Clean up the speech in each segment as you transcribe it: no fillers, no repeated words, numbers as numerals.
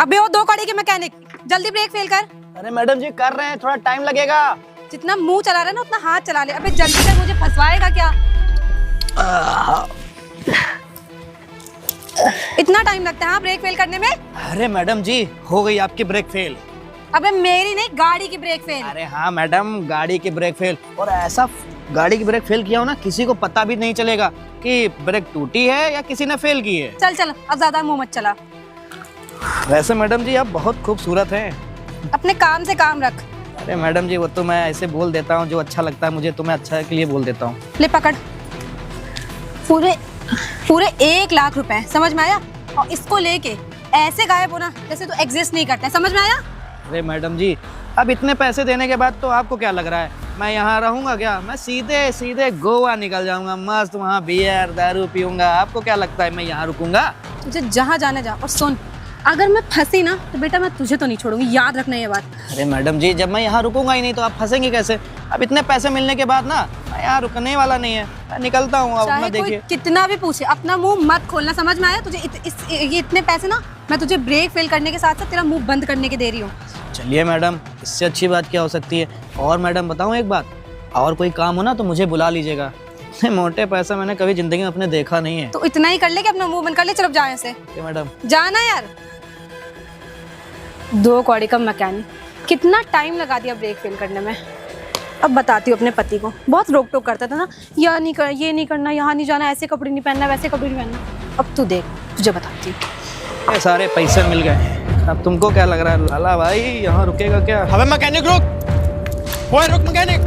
अबे वो 2 कौड़ी के मैकेनिक, जल्दी ब्रेक फेल कर। अरे मैडम जी कर रहे हैं, थोड़ा टाइम लगेगा। जितना मुंह चला रहा है ना उतना हाथ चला ले। अबे जल्दी कर, मुझे फंसवाएगा क्या? इतना टाइम लगता है हाँ ब्रेक फेल करने में? अरे मैडम जी हो गई आपकी ब्रेक फेल। अबे मेरी नहीं, गाड़ी की ब्रेक फेल। अरे हाँ मैडम, गाड़ी की ब्रेक फेल। और ऐसा गाड़ी की ब्रेक फेल किया हो ना, किसी को पता भी नहीं चलेगा कि ब्रेक टूटी है या किसी ने फेल की है। चल चल, अब ज्यादा मुंह मत चला। वैसे मैडम जी आप बहुत खूबसूरत हैं। अपने काम से काम रख। अरे मैडम जी वो तो मैं ऐसे बोल देता हूँ, जो अच्छा लगता है मुझे तो मैं अच्छा के लिए बोल देता हूँ। ले पकड़, पूरे 1 लाख रुपए, समझ में आया? और इसको लेके ऐसे गायब होना जैसे तू एग्जिस्ट नहीं करता है, समझ में आया? अरे मैडम जी अब इतने पैसे देने के बाद तो आपको क्या लग रहा है मैं यहाँ रहूंगा क्या? मैं सीधे सीधे गोवा निकल जाऊंगा, मस्त वहाँ बियर दारू पीऊंगा। आपको क्या लगता है मैं यहाँ रुकूंगा? तुझे जहाँ जाने जा। और सुन, अगर मैं फंसी ना तो बेटा मैं तुझे तो नहीं छोड़ूंगी, याद रखना ये बात। अरे मैडम जी जब मैं यहाँ रुकूंगा ही नहीं तो आप फंसेंगे कैसे? अब इतने पैसे मिलने के बाद ना मैं यहाँ रुकने वाला नहीं है, मैं निकलता हूँ। अब चाहे मैं कोई देखिए कितना भी पूछे अपना मुंह मत खोलना, समझ में आया? तुझे ये इतने पैसे ना मैं तुझे ब्रेक फेल करने के साथ साथ तेरा मुंह बंद करने के दे रही हूँ। चलिए मैडम, इससे अच्छी बात क्या हो सकती है? और मैडम बताऊँ एक बात, और कोई काम हो ना तो मुझे बुला लीजिएगा। इतने मोटे पैसे मैंने कभी जिंदगी में अपने देखा नहीं है। तो इतना ही कर ले कि अपना मुंह बंद कर ले। चलो जा यहाँ से। मैडम जाना यार। 2 कौड़ी का मैकेनिक, कितना टाइम लगा दिया ब्रेक फेल करने में। अब बताती हूँ अपने पति को, बहुत रोक टोक करता था ना, या नहीं कर, ये नहीं करना, यहाँ नहीं जाना, ऐसे कपड़े नहीं पहनना, वैसे कपड़े नहीं पहनना। अब तू देख, तुझे बताती हूँ। ये सारे पैसे मिल गए, अब तुमको क्या लग रहा है लाला भाई यहाँ रुकेगा क्या? अबे मैकेनिक रुक, ओए रुक मैकेनिक,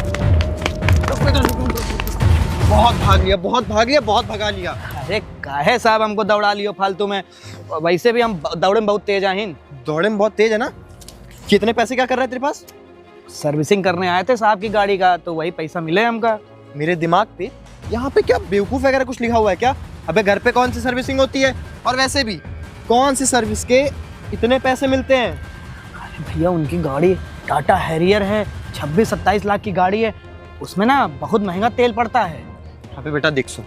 बहुत भाग लिया, बहुत भगा लिया। अरे काहे साहब हमको दौड़ा लियो फालतू में? वैसे भी हम दौड़े में बहुत तेज हैं। दौड़े में बहुत तेज है ना? कितने पैसे क्या कर रहा है तेरे पास? सर्विसिंग करने आए थे साहब की गाड़ी का, तो वही पैसा मिले हमका। मेरे दिमाग पे यहाँ पे क्या बेवकूफ़ वगैरह कुछ लिखा हुआ है क्या? अबे घर पे कौन सी सर्विसिंग होती है? और वैसे भी कौन सी सर्विस के इतने पैसे मिलते हैं? अरे भैया उनकी गाड़ी टाटा हैरियर है, 26-27 लाख की गाड़ी है, उसमें ना बहुत महंगा तेल पड़ता है। अबे बेटा देख सुन,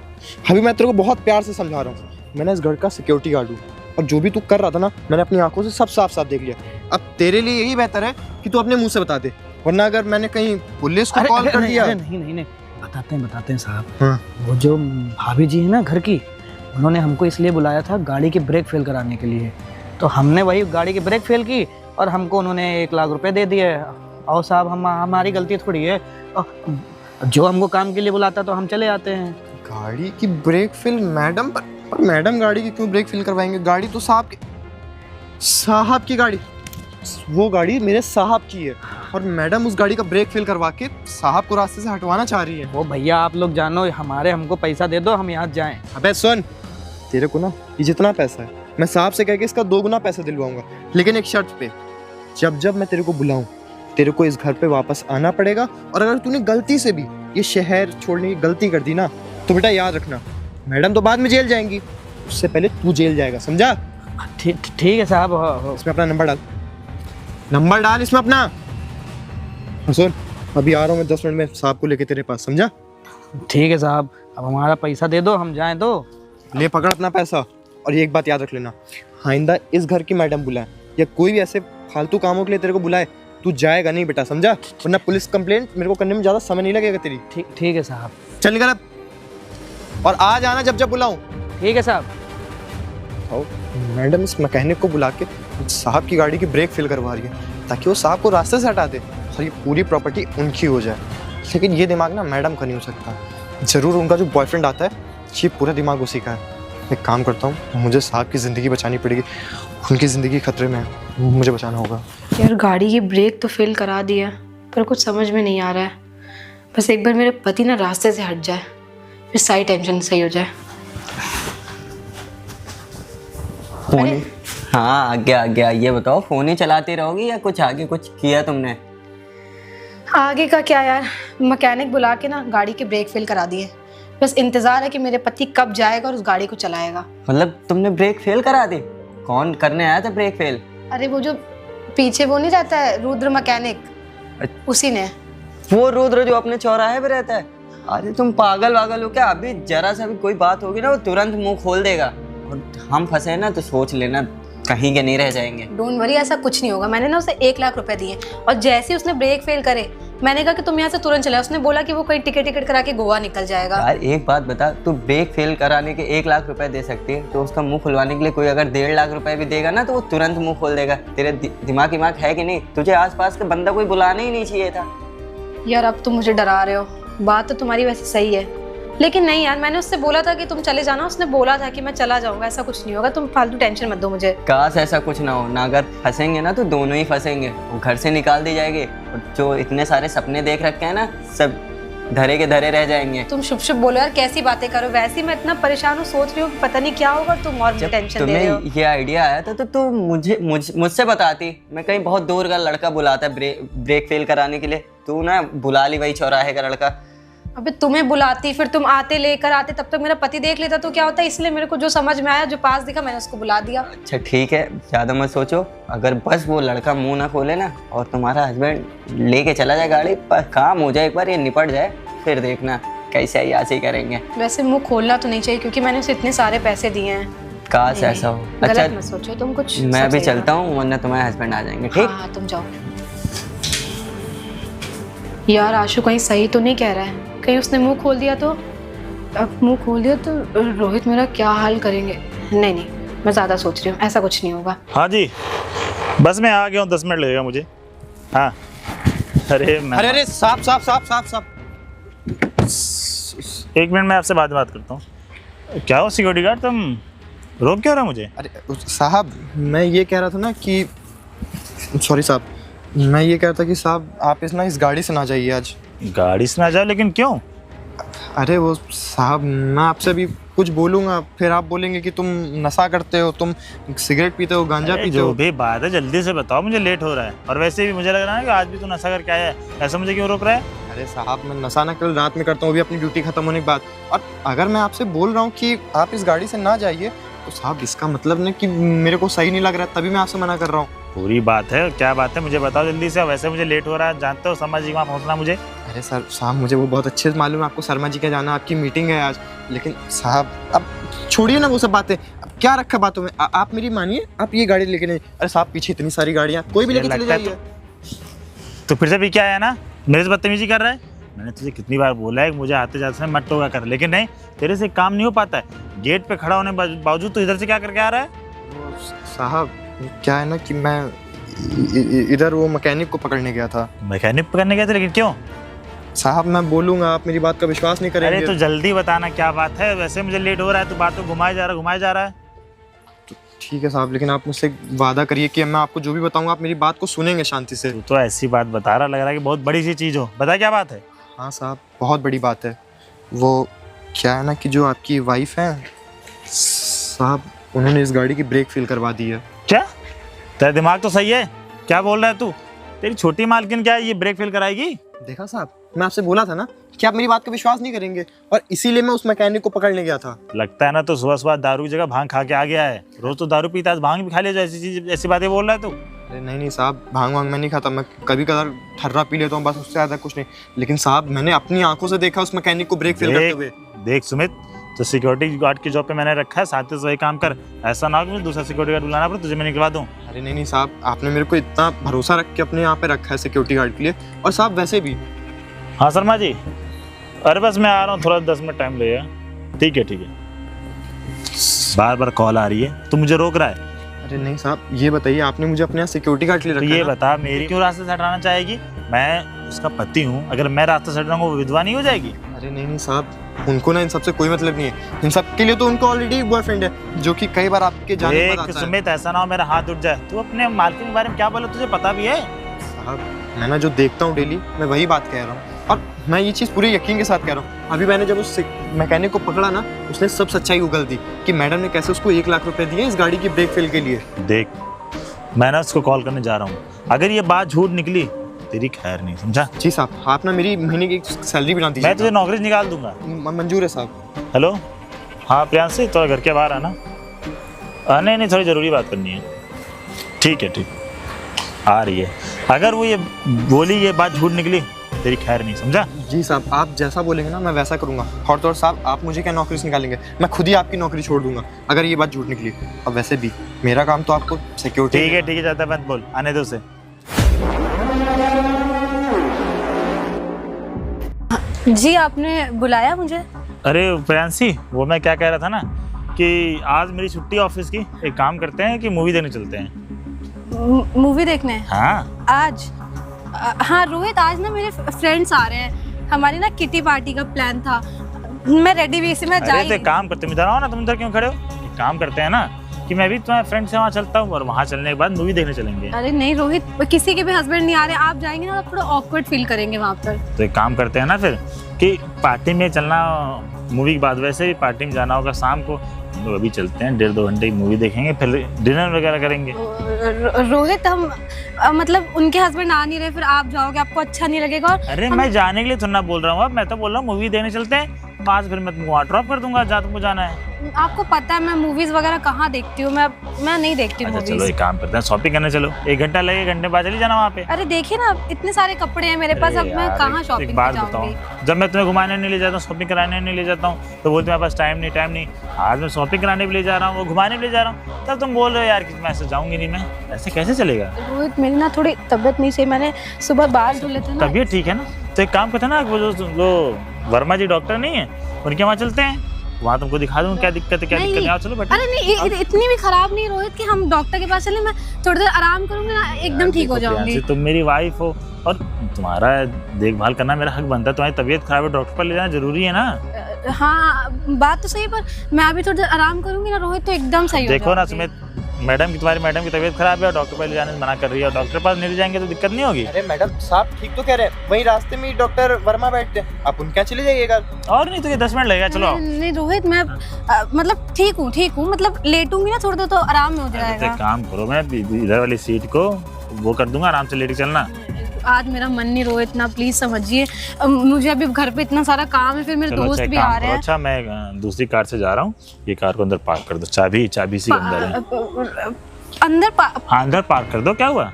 अभी मैं तेरे को बहुत प्यार से समझा रहा हूँ, मैंने इस घर का सिक्योरिटी गार्ड हूँ, और जो भी तू कर रहा था ना मैंने अपनी आंखों से सब साफ साफ देख लिया। अब तेरे लिए यही बेहतर है कि तू अपने मुंह से बता दे, वरना अगर मैंने कहीं पुलिस को कॉल कर दिया। नहीं बताते हैं साहब। हाँ। वो जो भाभी जी है ना घर की, उन्होंने हमको इसलिए बुलाया था गाड़ी की ब्रेक फेल कराने के लिए, तो हमने वही गाड़ी की ब्रेक फेल की और हमको उन्होंने 1 लाख रुपए दे दिए। और साहब हमारी गलती थोड़ी है, जो हमको काम के लिए बुलाता तो हम चले आते हैं। गाड़ी की ब्रेक फेल मैडम पर मैडम गाड़ी की क्यों ब्रेक फेल करवाएंगे? गाड़ी तो साहब की गाड़ी, वो गाड़ी मेरे साहब की है, और मैडम उस गाड़ी का ब्रेक फेल करवा के साहब को रास्ते से हटवाना चाह रही है। वो भैया आप लोग जानो, हमको पैसा दे दो, हम यहाँ जाएं। अबे सुन, तेरे को ना ये जितना पैसा है मैं साहब से कह के इसका 2 गुना पैसा दिलवाऊंगा, लेकिन एक शर्त पे, जब मैं तेरे को बुलाऊं तेरे को इस घर पे वापस आना पड़ेगा, और अगर तूने गलती से भी ये शहर छोड़ने की गलती कर दी ना तो बेटा याद रखना, मैडम तो बाद में जेल जाएंगी, उससे पहले तू जेल जाएगा, समझा? ठीक है साहब। इसमें अपना नंबर डाल इसमें अपना। सुन अभी आ रहा हूँ मैं 10 मिनट में साहब को लेके तेरे पास, समझा? ठीक है साहब, अब हमारा पैसा दे दो, हम जाएं तो। ले पकड़ अपना पैसा, और ये एक बात याद रख लेना, आइंदा इस घर की मैडम बुलाए या कोई भी ऐसे फालतू कामों के लिए तेरे को बुलाए तू जाएगा नहीं बेटा, समझा? वरना पुलिस कंप्लेंट मेरे को करने में ज्यादा समय नहीं लगेगा तेरी। ठीक है साहब। चल निकल अब, और आ जाना जब बुलाऊं। ठीक है साहब। मैडम इस मैकेनिक को बुला के साहब की गाड़ी की ब्रेक फेल करवा रही है ताकि वो साहब को रास्ते से हटा दे और ये पूरी प्रॉपर्टी उनकी हो जाए, लेकिन ये दिमाग ना मैडम का नहीं हो सकता, जरूर उनका जो बॉयफ्रेंड आता है ये पूरा दिमाग उसी का है। एक काम करता हूँ, मुझे साहब की ज़िंदगी बचानी पड़ेगी, उनकी ज़िंदगी खतरे में है, मुझे बचाना होगा। यार गाड़ी की ब्रेक तो फेल करा दी है, पर कुछ समझ में नहीं आ रहा है। बस एक बार मेरे पति ना रास्ते से हट जाए, फिर सारी टेंशन सही हो जाए। हाँ आ गया। ये बताओ फ़ोन ही चलाती रहोगी या कुछ आगे कुछ किया तुमने? आगे का क्या यार, मैकेनिक बुला के ना गाड़ी की ब्रेक फेल करा दी है, बस इंतज़ार है कि मेरे पति कब जाएगा और उस गाड़ी को चलाएगा। मतलब तुमने ब्रेक फेल करा दी? कौन करने आया था ब्रेक फेल? अरे वो जो पीछे वो नहीं रहता है रुद्र मैकेनिक, उसी ने। वो रुद्र जो अपने चौराहे पे रहता है? अरे तुम पागल वागल हो क्या? अभी जरा सा भी कोई बात होगी ना वो तुरंत मुंह खोल देगा, और हम फंसे ना तो सोच लेना कहीं के नहीं रह जाएंगे। डोंट वरी, ऐसा कुछ नहीं होगा। मैंने ना उसे 1 लाख रुपए दिए और जैसे ही उसने ब्रेक फेल करे मैंने कहा कि तुम यहाँ से तुरंत चले। उसने बोला कि वो कहीं टिकट करा के गोवा निकल जाएगा। यार एक बात बता, तू ब्रेक फेल कराने के 1 लाख रुपए दे सकती है, तो उसका मुंह खुलवाने के लिए कोई अगर 1.5 लाख रुपए भी देगा ना तो वो तुरंत मुंह खोल देगा। तेरे दिमाग है कि नहीं? तुझे आसपास का बंदा कोई बुलाना ही नहीं चाहिए था। यार अब तुम मुझे डरा रहे हो। बात तो तुम्हारी वैसे सही है, लेकिन नहीं यार, मैंने उससे बोला था कि तुम चले जाना। उसने बोला था कि मैं चला जाऊंगा, ऐसा कुछ नहीं होगा। तुम फालतू टेंशन मत दो मुझे। काश ऐसा कुछ ना हो ना। अगर फंसेंगे ना तो दोनों ही फंसेंगे। वो घर से निकाल दी जाएगी और जो इतने सारे सपने देख रखे हैं ना सब धरे के धरे रह जाएंगे। तुम शुभ शुभ बोलो यार, कैसी बातें करो। वैसे ही मैं इतना परेशान हूँ, सोच रही हूँ पता नहीं क्या होगा, तुम और मुझे टेंशन दे रहे हो। तुम्हें ये आइडिया आया था तो तू मुझसे बताती। मैं कहीं बहुत दूर का लड़का बुलाता ब्रेक फेल कराने के लिए। तू ना बुला ली वही चौराहे का लड़का। अबे तुम्हें बुलाती, फिर तुम आते लेकर आते, तब तक मेरा पति देख लेता तो क्या होता। इसलिए मेरे को जो समझ में आया, जो पास दिखा, मैंने उसको बुला दिया। अच्छा ठीक है, ज़्यादा मत सोचो। अगर बस वो लड़का मुंह ना खोले ना और तुम्हारा हस्बैंड लेके चला जाए गाड़ी पर, काम हो जाए एक बार, ये निपट जाए, फिर देखना कैसे ऐसे ही करेंगे। वैसे मुंह खोलना तो नहीं चाहिए क्योंकि मैंने उसे इतने सारे पैसे दिए हैं। काश ऐसा हो। अच्छा गलत मत सोचो तुम कुछ। मैं सब भी सही चलता हूँ वरना तुम्हारे हस्बैंड आ जाएंगे। ठीक? हाँ तुम जाओ। यार आशु कहीं सही तो नहीं कह रहा है। कहीं उसने मुंह खोल दिया तो, अब मुंह खोल दिया तो रोहित मेरा क्या हाल करेंगे। नहीं नहीं, मैं ज़्यादा सोच रही हूँ, ऐसा कुछ नहीं होगा। हाँ जी, बस मैं आ गया हूँ, 10 मिनट लगेगा मुझे। हाँ अरे अरे साहब साहब साहब साहब साहब, 1 मिनट में आपसे बाद में बात करता हूँ। क्या हो सिक्योरिटी गार्ड, तुम रोक क्यों रहे हो मुझे? अरे साहब मैं ये कह रहा था ना कि, सॉरी साहब, मैं ये कह रहा था कि साहब आप इस गाड़ी से ना जाइए आज। गाड़ी से ना जाओ, लेकिन क्यों? अरे वो साहब, मैं आपसे अभी कुछ बोलूँगा फिर आप बोलेंगे कि तुम नशा करते हो, तुम सिगरेट पीते हो, गांजा अरे पीते जो हो। भी बात है जल्दी से बताओ, मुझे लेट हो रहा है। और वैसे भी मुझे लग रहा है कि आज भी तू नशा करके आया है, ऐसा मुझे क्यों रोक रहा है? अरे साहब मैं नशा ना कल रात में करता हूँ, अभी अपनी ड्यूटी खत्म होने के बाद। और अगर मैं आपसे बोल रहा हूँ कि आप इस गाड़ी से ना जाइए तो साहब इसका मतलब ना कि मेरे को सही नहीं लग रहा है, तभी मैं आपसे मना कर रहा हूँ। पूरी बात है, क्या बात है मुझे बताओ जल्दी से। वैसे मुझे लेट हो रहा है, जानते हो शर्मा जी वहाँ पहुँचना मुझे। अरे सर साहब मुझे वो बहुत अच्छे से मालूम है, आपको शर्मा जी के जाना, आपकी मीटिंग है आज। लेकिन साहब अब छोड़िए ना वो सब बातें, अब क्या रखा बातों में। आप मेरी मानिए, आप ये गाड़ी लेके नहीं। अरे साहब पीछे इतनी सारी गाड़ियाँ, कोई भी लेके चले लगता है जाइए। तो फिर से भी क्या है ना, मेरे से बदतमीजी कर रहा है। मैंने तुझे कितनी बार बोला है कि मुझे आते जाते समय मत टोका कर, लेकिन नहीं, तेरे से काम नहीं हो पाता है। गेट पे खड़ा होने बावजूद तो इधर से क्या करके आ रहा है? वो साहब क्या है ना कि मैं इधर वो मैकेनिक को पकड़ने गया था। मैकेनिक पकड़ने गए थे, लेकिन क्यों? साहब मैं बोलूँगा आप मेरी बात का विश्वास नहीं करेंगे। अरे तो जल्दी बताना क्या बात है। वैसे मुझे लेट हो रहा है, तो बात को घुमाया जा रहा है। ठीक है साहब, लेकिन आप मुझसे वादा करिए कि मैं आपको जो भी बताऊंगा आप मेरी बात को सुनेंगे शांति से। तू तो ऐसी बात बता रहा, लग रहा है कि बहुत बड़ी सी चीज़ हो। बता क्या बात है? हाँ साहब बहुत बड़ी बात है। वो क्या है ना कि जो आपकी वाइफ है साहब, उन्होंने इस गाड़ी की ब्रेक फेल करवा दी है। क्या तेरा दिमाग तो सही है? क्या बोल रहा है तू? तेरी छोटी मालकिन क्या है ये ब्रेक फेल कराएगी? देखा साहब, मैं आपसे बोला था ना कि आप मेरी बात का विश्वास नहीं करेंगे, और इसीलिए मैं उस मैकेनिक को पकड़ने गया था। लगता है ना तो सुबह सुबह दारू की जगह भांग खा के आ गया है। रोज तो दारू पीता है, आज भांग भी खा ले जो ऐसी बातें बोल रहा है तू। अरे नहीं साहब, भांग वांग मैं नहीं खाता, मैं कभी कभार ठर्रा पी लेता हूँ बस, उससे ज़्यादा कुछ नहीं। लेकिन साहब मैंने अपनी आंखों से देखा उस मैकेनिक को ब्रेक फेल करते हुए। देख सुमित, तो सिक्योरिटी गार्ड की जॉब पे मैंने रखा है, साथ ही वही काम कर। ऐसा ना हो कि मुझे दूसरा सिक्योरिटी गार्ड बुलाना पड़े, तुझे मैं निकलवा दूँ। अरे नहीं साहब, आपने मेरे को इतना भरोसा रख के अपने यहाँ पे रखा है सिक्योरिटी गार्ड के लिए। और साहब वैसे भी, हाँ शर्मा जी, अरे बस मैं आ रहा हूँ, थोड़ा 10 मिनट टाइम लगेगा। ठीक है। बार बार कॉल आ रही है, तू मुझे रोक रहा है। अरे नहीं साहब ये बताइए, आपने मुझे अपने यहाँ सिक्योरिटी गार्ड के लिए तो रखा ये है ना? बता, मेरी क्यों रास्ते से हटाना चाहेगी? मैं उसका पति हूँ, अगर मैं रास्ते से हटाऊंगा वो विधवा नहीं हो जाएगी? अरे नहीं साहब, उनको ना इन सब से कोई मतलब नहीं है। इन सब के लिए तो उनको ऑलरेडी बॉयफ्रेंड है, जो कि कई बार आपके जाने के बाद आता है। सुमित ऐसा ना हो मेरा हाथ उठ जाए। तू अपने मालकिन के बारे में क्या बोला, तुझे पता भी है? साहब मैं ना जो देखता हूँ डेली, मैं वही बात कह रहा हूँ, और मैं ये चीज़ पूरे यकीन के साथ कह रहा हूँ। अभी मैंने जब उस मैकेनिक को पकड़ा ना, उसने सब सच्चाई उगल दी कि मैडम ने कैसे उसको 1 लाख रुपए दिए इस गाड़ी की ब्रेक फेल के लिए। देख, मैं ना उसको कॉल करने जा रहा हूँ। अगर ये बात झूठ निकली तेरी खैर नहीं, समझा? जी साहब, आप ना मेरी महीने की सैलरी बना दीजिए। मैं तुझे नौकरी से निकाल दूंगा। मंजूर है साहब। हेलो, हाँ प्रियांशी, तो घर के बाहर आना। नहीं, थोड़ी ज़रूरी बात करनी है। ठीक है, आ रही है। अगर वो ये बोली, ये बात झूठ निकली तेरी खैर नहीं, समझा? जी साहब, आप जैसा बोलेंगे ना मैं वैसा करूँगा। और तो और साहब, आप मुझे क्या नौकरी से निकालेंगे? मैं खुद ही आपकी नौकरी छोड़ दूंगा अगर ये बात झूठ निकली। अब वैसे भी मेरा काम तो आपको सिक्योरिटी। ठीक है, ज़्यादा मत बोल, आने दो उसे। जी आपने बुलाया मुझे? अरे प्रियांशी, वो मैं क्या कह रहा था ना कि आज मेरी छुट्टी ऑफिस की, एक काम करते हैं कि मूवी देखने चलते हैं। मूवी देखने? हाँ आज? हाँ रोहित, आज ना मेरे फ्रेंड्स आ रहे हैं, हमारी ना किटी पार्टी का प्लान था। मैं रेडी भी, इसी में अरे तो एक काम करते, तुम इधर आओ ना, तुम इधर क्यों खड़े हो? एक काम करते हैं ना कि मैं भी तुम्हारे फ्रेंड से वहाँ चलता हूँ और वहाँ चलने के बाद मूवी देखने चलेंगे। अरे नहीं रोहित, किसी के भी हस्बैंड नहीं आ रहे, आप जाएंगे ना तो थोड़ा ऑकवर्ड फील करेंगे वहाँ पर। तो एक काम करते हैं ना फिर कि पार्टी में चलना मूवी के बाद, वैसे भी पार्टी में जाना होगा शाम को, हम लोग अभी चलते हैं, 1.5-2 घंटे की मूवी देखेंगे, फिर डिनर वगैरह करेंगे। रोहित हम मतलब उनके हस्बैंड आ नहीं रहे, फिर आप जाओगे, आपको अच्छा नहीं लगेगा। और अरे मैं जाने के लिए थोड़ा ना बोल रहा हूँ, अब मैं तो बोल रहा हूँ मूवी देखने चलते हैं, बाद फिर मैं तुमको वहाँ ड्रॉप कर दूंगा जहाँ तुमको जाना है। आपको पता है मैं मूवीज वगैरह कहाँ देखती हूँ, मैं नहीं देखती अच्छा चलो मूवीज। एक काम करते हैं, शॉपिंग करने चलो, 1 घंटा लगेगा, 1 घंटे बाद चली जाना वहाँ पे। अरे देखिए ना, इतने सारे कपड़े हैं मेरे पास, अब अरे मैं यार, कहाँ एक शॉपिंग बात पे बताऊं, जाऊंगी? जब मैं तुम्हें घुमाने नहीं ले जाता हूँ, शॉपिंग कराने नहीं ले जाता हूँ, तो बोलते मेरे पास टाइम नहीं। आज मैं शॉपिंग कराने भी ले जा रहा हूँ, वो घुमाने भी ले जा रहा हूँ, तब तुम बोल रहे हो यार कि मैं ऐसे जाऊंगी नहीं, मैं ऐसे कैसे चलेगा? रोहित मेरी ना थोड़ी तबीयत नहीं सही, मैंने सुबह बाहर धुले थे ना। तबीयत ठीक है ना, तो एक काम करते हैं ना, वो जो वर्मा जी डॉक्टर नहीं है, उनके वहाँ चलते हैं, वहाँ तुमको दिखा दूँ क्या दिक्कत है, क्या दिक्कत है। चलो बेटा। अरे नहीं, इतनी भी खराब नहीं रोहित कि हम डॉक्टर के पास चले, मैं थोड़ी देर आराम करूंगी ना, एकदम ठीक हो जाऊंगी। तुम मेरी वाइफ हो और तुम्हारा देखभाल करना मेरा हक बनता है, तुम्हारी तबीयत खराब है, डॉक्टर पर ले जाना जरूरी है ना। हाँ बात तो सही है, पर मैं अभी थोड़ी देर आराम करूंगी ना रोहित तो एकदम सही हो देखो ना जाऊंगी। सुमित, तुम्हारी मैडम की तबीयत खराब है और डॉक्टर पर ले जाने से मना कर रही है, और डॉक्टर पास नहीं जाएंगे तो दिक्कत नहीं होगी। अरे मैडम साहब ठीक तो कह रहे हैं, वही रास्ते में ही डॉक्टर वर्मा बैठते हैं, आप उनके यहाँ चले जाइएगा। और नहीं तो ये 10 मिनट लगेगा, चलो आओ। नहीं रोहित, मैं मतलब ठीक हूँ, मतलब लेटूंगी ना थोड़ी देर तो आराम में हो तो जाएगा। एक काम करो, मैं इधर वाली सीट को वो कर दूंगा, आराम से लेट के चलना। आज मेरा मन नहीं रोहित, ना प्लीज समझिए, मुझे अभी घर पे इतना सारा काम है, फिर मेरे चलो दोस्त अच्छा एक भी काम आ रहे करो, हैं। अच्छा मैं दूसरी कार से जा रहा हूँ, ये कार को अंदर पार्क कर दो, चाबी सी अंदर है। अंदर हाँ अंदर पार्क कर दो, क्या हुआ?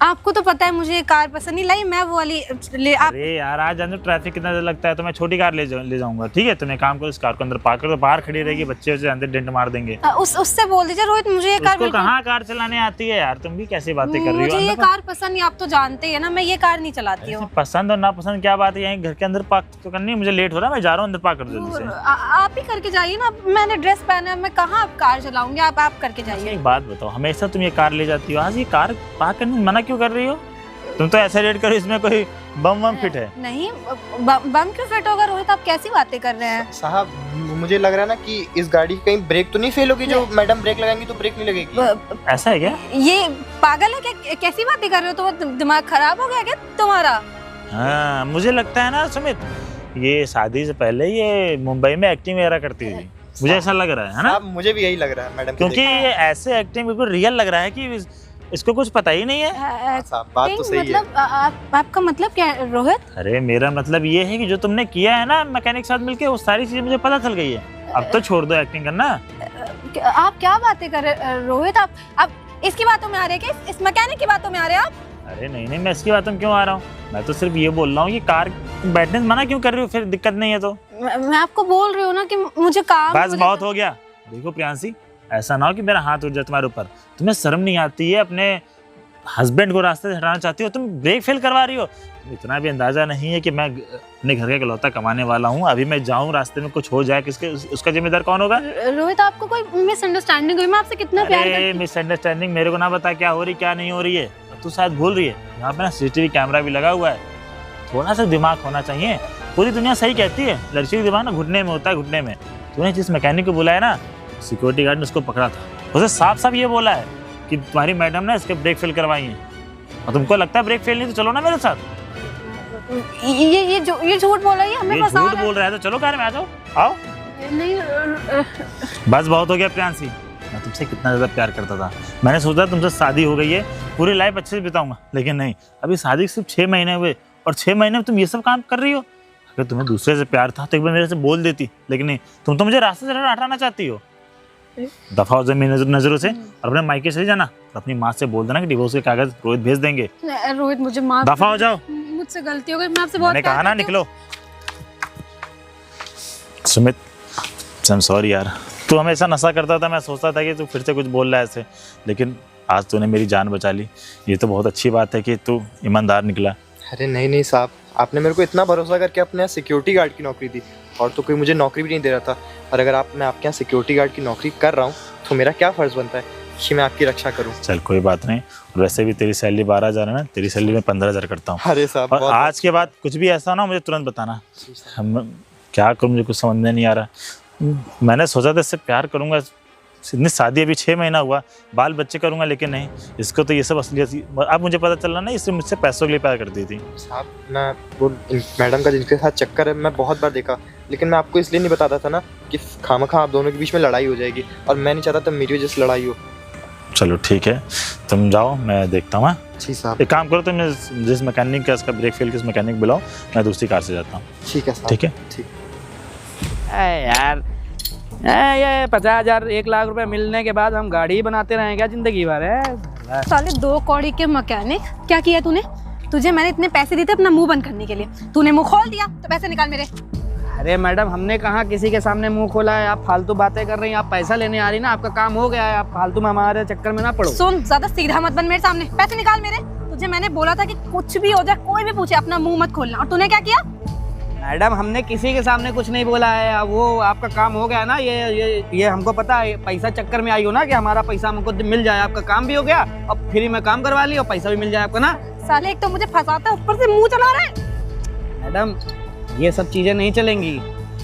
आपको तो पता है मुझे ये कार पसंद नहीं, लाई मैं वो वाली आप। अरे यार आज अंदर ट्रैफिक कितना ज़्यादा लगता है, तो मैं छोटी कार ले जाऊंगा, ठीक है? तुम एक काम करो, इस कार को अंदर पार्क कर दो, बाहर खड़ी रहेगी, बच्चे उसे अंदर डेंट मार देंगे। उससे बोल दीजिए रोहित, मुझे ये कार उसको कहाँ कार चलाने आती है यार, तुम भी कैसी बातें कर रही हो? मुझे ये अंदर कार पसंद नहीं, आप तो जानते हैं ना, मैं ये कार नहीं चलाती हूँ। पसंद और नापसंद क्या बात है, यहीं घर के अंदर पार्क तो करनी है, मुझे लेट हो रहा है, मैं जा रहा हूँ, अंदर पार्क कर दो जल्दी से। आप ही करके जाइए ना, मैंने ड्रेस पहना है, मैं कहाँ कार चलाऊंगी, आप करके जाइए। एक बात बताओ, हमेशा तुम ये कार ले जाती हो, आज ये कार पार्क करने में मना क्यों कर रही हो? तुम तो ऐसे रेट करो इसमें कोई बम फिट है। नहीं बम क्यों फिट होगा रोहित, आप कैसी बातें कर रहे हैं? साहब मुझे लग रहा है ना कि इस गाड़ी की कहीं ब्रेक तो नहीं फेल होगी, जो मैडम ब्रेक लगाएंगी तो ब्रेक नहीं लगेगी। ऐसा है क्या? ये पागल है क्या, कैसी बातें कर रहे हो? तो दिमाग खराब हो गया क्या तुम्हारा? हाँ मुझे लगता है ना सुमित, ये शादी से पहले ये मुंबई में एक्टिंग वगैरह करती थी, मुझे ऐसा लग रहा है ना? साहब मुझे भी यही लग रहा है मैडम, क्योंकि ये ऐसे एक्टिंग बिल्कुल रियल लग रहा है कि इसको कुछ पता ही नहीं है। साहब बात तो सही है। मतलब आपका मतलब क्या है रोहित? अरे मेरा मतलब ये है कि जो तुमने किया है ना मैकेनिक के साथ मिलके, वो सारी चीजें मुझे पता चल गई है, अब तो छोड़ दो एक्टिंग करना। आप क्या बातें कर रहे हैं रोहित? आप इसकी बातों में आ रहे हैं क्या? इस मैकेनिक की बातों में आ रहे हैं आप? अरे नहीं मैं इसकी बातों में क्यों आ रहा हूँ, मैं तो सिर्फ ये बोल रहा हूँ कि कार बैठने से मना क्यों कर रही हो, फिर दिक्कत नहीं है तो। मैं आपको बोल रही हूँ ना कि मुझे काम। बस बहुत हो गया। देखो प्रियांशी, ऐसा ना हो कि मेरा हाथ उठ जाए तुम्हारे ऊपर, तुम्हें शर्म नहीं आती है? अपने हस्बैंड को रास्ते से हटाना चाहती हो, तुम ब्रेक फेल करवा रही हो। तुम इतना भी अंदाजा नहीं है कि मैं अपने घर का इकलौता कमाने वाला हूँ, अभी मैं जाऊँ रास्ते में कुछ हो जाए, किसके उसका जिम्मेदार कौन होगा? रोहित आपको कोई मिसअंडरस्टैंडिंग हुई, मैं आपसे कितना प्यार करती हूँ। मिसअंडरस्टैंडिंग मेरे को ना बता क्या हो रही क्या नहीं हो रही है, तू शायद भूल रही है यहाँ पे ना CCTV कैमरा भी लगा हुआ है, थोड़ा सा दिमाग होना चाहिए। पूरी दुनिया सही कहती है, लड़की का दिमाग ना घुटने में होता है, घुटने में। तूने जिस मैकेनिक को बुलाया ना, सिक्योरिटी गार्ड ने उसको पकड़ा था, उसे साफ साफ ये बोला है कि तुम्हारी मैडम ने इसके ब्रेक फेल करवाई है, और तुमको लगता है ब्रेक फेल नहीं तो चलो ना मेरे साथ। ये झूठ बोल रही है, हमें फंसा झूठ रहा है। बोल रहा है तो चलो कार में आ जाओ, आओ। नहीं बस बहुत हो गया प्रियांशी, मैं तुमसे कितना ज़्यादा प्यार करता था, मैंने सोचा तुमसे शादी हो गई है, पूरी लाइफ अच्छे से बिताऊंगा, लेकिन नहीं, अभी शादी सिर्फ 6 महीने हुए और 6 महीने में तुम ये सब काम कर रही हो। अगर तुम्हें दूसरे से प्यार था तो एक बार मेरे से बोल देती, लेकिन नहीं, तुम तो मुझे रास्ते से हटाना चाहती हो। दफा हो जाए मेरी नजरों से, और अपने मायके चले जाना, और अपनी माँ से बोल देना कि डिवोर्स के कागज रोहित भेज देंगे। रोहित मुझे माफ, दफा हो जाओ। मुझसे गलती हो गई, मैं आपसे बहुत मैंने प्यार कहा ना करती हूँ। निकलो। सुमित, आई एम सॉरी यार। तू हमेशा नशा करता था, मैं सोचता था कि तू फिर से कुछ बोल रहा है ऐसे, लेकिन आज तूने मेरी जान बचा ली। ये तो बहुत अच्छी बात है कि तू ईमानदार निकला। अरे नहीं नहीं साहब, आपने मेरे को इतना भरोसा करके अपने यहाँ सिक्योरिटी गार्ड की नौकरी दी, और तो कोई मुझे नौकरी भी नहीं दे रहा था। और अगर मैं आपके यहाँ सिक्योरिटी गार्ड की नौकरी कर रहा हूँ तो मेरा क्या फ़र्ज़ बनता है कि मैं आपकी रक्षा करूँ। चल कोई बात नहीं, और वैसे भी तेरी सैलरी 12,000 है ना, तेरी सैलरी में 15,000 करता हूँ। अरे साहब और बहुत आज के बाद कुछ भी ऐसा ना मुझे तुरंत बताना। हम क्या करूँ, मुझे कुछ समझ में नहीं आ रहा। मैंने सोचा था इससे प्यार करूँगा, इतनी शादी अभी 6 महीना हुआ, बाल बच्चे करूँगा, लेकिन नहीं, इसको तो ये सब असलियत अब मुझे पता चला ना, इससे मुझसे पैसों के लिए प्यार करती थी। साहब मैं वो मैडम का जिनके साथ चक्कर है मैं बहुत बार देखा, लेकिन मैं आपको इसलिए नहीं बताता था ना कि खामखा आप दोनों के बीच में लड़ाई हो जाएगी, और मैं नहीं चाहता था मेरी वजह से लड़ाई हो। चलो ठीक है, तुम जाओ, मैं देखता हूँ। जी साहब। एक काम करो, तुम जिस मैकेनिक का इसका ब्रेक फेल किस मैकेनिक बुलाओ, मैं दूसरी कार से जाता हूँ। ठीक है साहब। ठीक है। ठीक। यार ये 50,000 1 लाख रुपए मिलने के बाद हम गाड़ी ही बनाते रहें क्या जिंदगी भर है? साले 2 कौड़ी के मैकेनिक, क्या किया तूने? तुझे मैंने इतने पैसे दिए थे अपना मुंह बंद करने के लिए, तूने मुंह खोल दिया, तो पैसे निकाल मेरे। अरे मैडम, हमने कहाँ किसी के सामने मुंह खोला है? आप फालतू बातें कर रही हैं, आप पैसा लेने आ रही ना, आपका काम हो गया है, आप फालतू में हमारे चक्कर में ना पड़ो। सुन, ज्यादा सीधा मत बन मेरे सामने, पैसे निकाल मेरे। तुझे मैंने बोला था कि कुछ भी हो जाए, कोई भी पूछे, अपना मुंह मत खोलना, और तूने क्या किया? मैडम, हमने किसी के सामने कुछ नहीं बोला है, अब वो आपका काम हो गया ना, ये हमको पता है। पैसा चक्कर में आई हो ना कि हमारा पैसा हमको मिल जाए, आपका काम भी हो गया, अब फ्री में काम करवा लिया और पैसा भी मिल जाए आपको ना। साले एक तो मुझे फंसाता है, ऊपर से मुंह चला रहा है। मैडम, ये सब चीजें नहीं चलेंगी।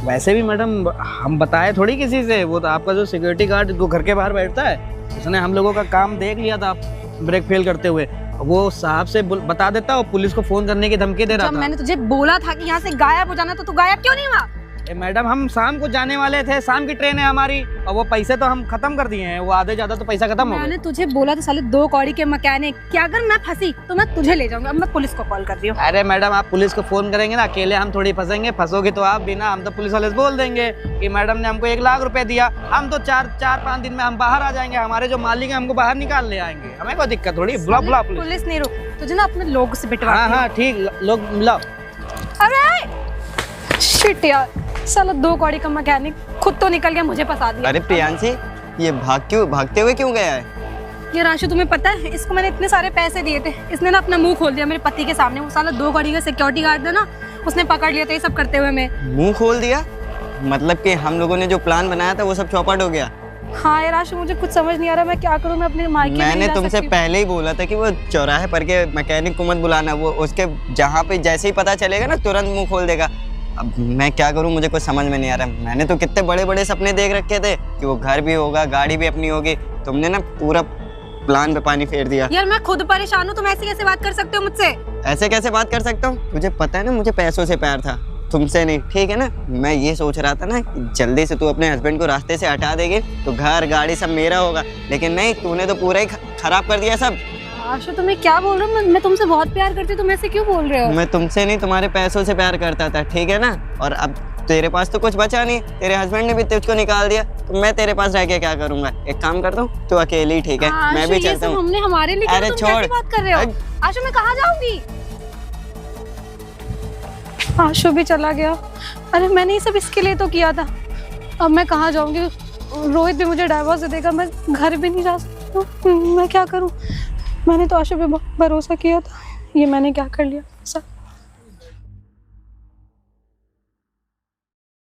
वैसे भी मैडम, हम बताए थोड़ी किसी से, वो तो आपका जो सिक्योरिटी गार्ड जो घर के बाहर बैठता है, उसने हम लोगों का काम देख लिया था ब्रेक फेल करते हुए, वो साहब से बता देता और पुलिस को फोन करने की धमकी दे रहा जब था। मैंने तुझे बोला था कि यहाँ से गायब हो जाना, तो तू गायब क्यों नहीं हुआ? मैडम, हम शाम को जाने वाले थे, शाम की ट्रेन है हमारी, और वो पैसे तो हम खत्म कर दिए हैं, वो आधे ज्यादा तो पैसा खत्म हो मैंने गया। तुझे बोला था साले 2 कौड़ी के मैकेनिक, कि अगर मैं फंसी तो मैं तुझे ले जाऊंगा। अब मैं पुलिस को कॉल कर रही हूँ। अरे मैडम, आप पुलिस को फोन करेंगे ना, अकेले हम थोड़ी फंसेंगे, फंसोगे तो आप भी ना। हम तो पुलिस वाले से बोल देंगे कि मैडम ने हमको 1 लाख रुपए दिया, हम तो 4-5 दिन में हम बाहर आ जाएंगे, हमारे जो मालिक है हमको बाहर निकाल ले आएंगे, हमें कोई दिक्कत थोड़ी। बुला पुलिस। पुलिस नहीं, रुक, तुझे ना अपने लोग से बिठवा। हाँ ठीक, लोग मिलाओ। अरे शिट यार, साला 2 कौड़ी का मैकेनिक खुद तो निकल गया, मुझे फंसा दिया। अरे प्रियांशी, ये भागते हुए क्यों गया है? ये राशि तुम्हें पता है, इसको मैंने इतने सारे पैसे दिए थे, इसने ना अपना मुंह खोल दिया मेरे पति के सामने। वो साला 2 कौड़ी का सिक्योरिटी गार्ड था ना, उसने पकड़ लिया था ये सब करते हुए। मैं मुंह खोल दिया? मतलब कि हम लोगों ने जो प्लान बनाया था वो सब चौपट हो गया? हाँ यार राशि, मुझे कुछ समझ नहीं आ रहा, मैं क्या करूँ? मैं अपने मायके में मैंने नहीं जा तुमसे सकती। पहले ही बोला था कि वो चौराहे पर के मैकेनिक को मत बुलाना, वो उसके जहाँ पे जैसे ही पता चलेगा ना तुरंत मुंह खोल देगा। अब मैं क्या करूं, मुझे कुछ समझ में नहीं आ रहा। मैंने तो कितने बड़े बड़े सपने देख रखे थे कि वो घर भी होगा, गाड़ी भी अपनी होगी। तुमने ना पूरा प्लान पे पानी फेर दिया। यार मैं खुद परेशान हूँ, तुम ऐसे कैसे बात कर सकते हो मुझसे? ऐसे कैसे बात कर सकता हूँ? तुझे पता है ना मुझे पैसों से प्यार था, तुमसे नहीं, ठीक है ना। मैं ये सोच रहा था ना कि जल्दी से तू अपने हस्बैंड को रास्ते से हटा देगी तो घर गाड़ी सब मेरा होगा, लेकिन नहीं, तूने तो पूरा ही खराब कर दिया सब। आशु, तुम्हें क्या बोल रहे हो? मैं तुमसे बहुत प्यार करती हूँ, तुम ऐसे क्यों बोल रहे हो? मैं तुमसे नहीं, तुम्हारे पैसों से प्यार करता था, ठीक है ना। और अब तेरे पास तो कुछ बचा नहीं, तेरे हस्बैंड ने भी तुझको निकाल दिया, तो मैं तेरे पास रह के क्या करूंगा? एक काम करता हूँ, तू अकेली, ठीक है, मैं भी चलता हूँ। हमने हमारे लिए अरे तुम छोड़। कैसी बात कर रहे हो? आशु, मैं कहाँ जाऊंगी? आशु भी चला गया। अरे मैंने ये सब इसके लिए तो किया था, अब मैं कहाँ जाऊंगी? रोहित भी मुझे डाइवोर्स दे देगा, मैं घर भी नहीं जा सकती हूँ, मैं क्या करूँ? मैंने तो आशु पे बहुत भरोसा किया था, ये मैंने क्या कर लिया?